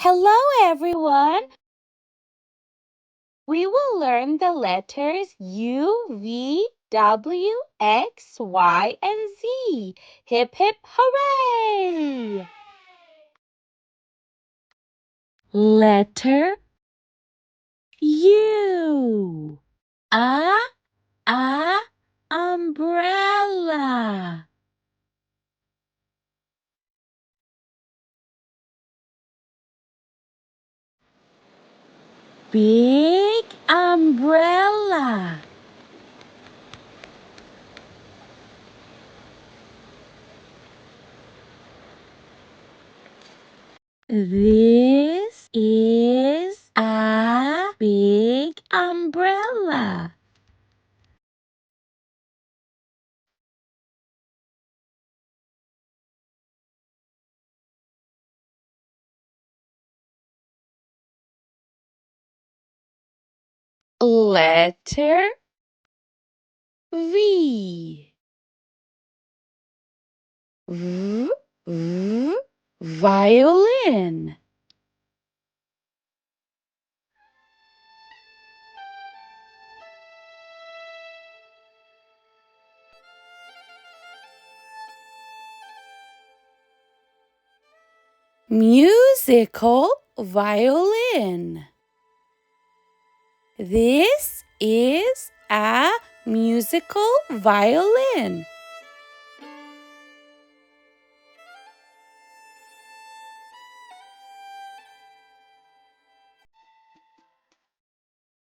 Hello, everyone. We will learn the letters U, V, W, X, Y, and Z. Hip, hip, hooray! Letter U. A, umbrella. Big umbrella. This is a big umbrella. Letter V. V, v, violin. Musical violin. This is a musical violin.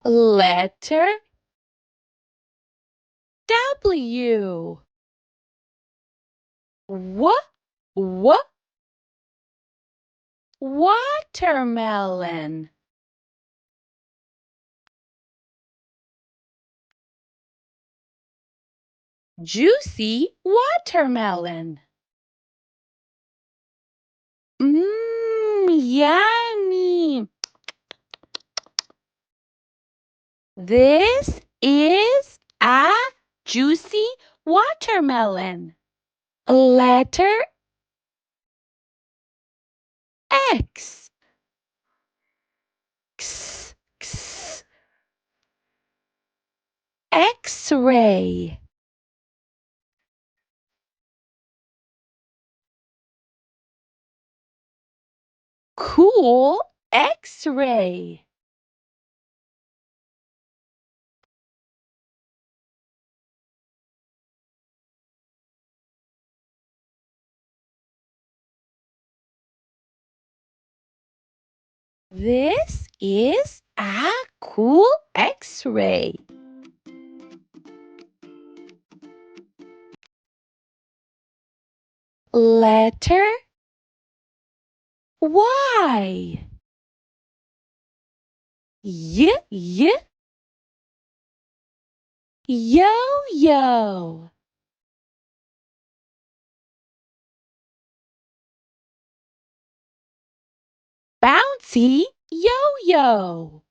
Letter W. W, watermelon. Juicy watermelon. Yummy. This is a juicy watermelon. Letter X. X, X. X-ray. Cool X-ray. This is a cool X-ray. Letter Y. Yo-yo. Bouncy yo-yo.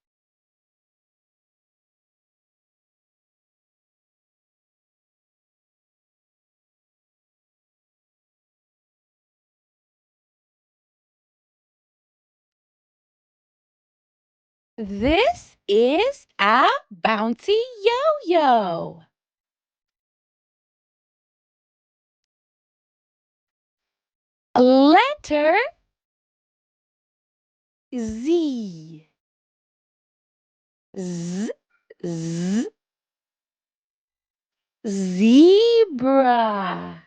This is a bouncy yo-yo. Letter Z. Z, z, zebra.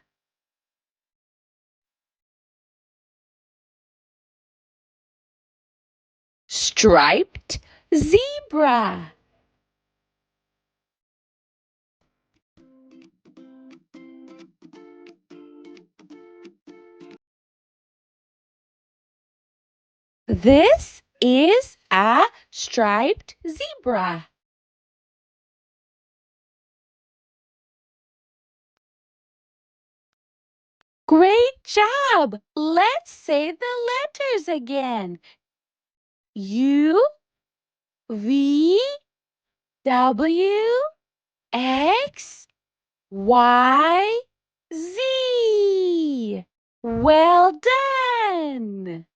Striped zebra. This is a striped zebra. Great job! Let's say the letters again. U, V, W, X, Y, Z. Well done!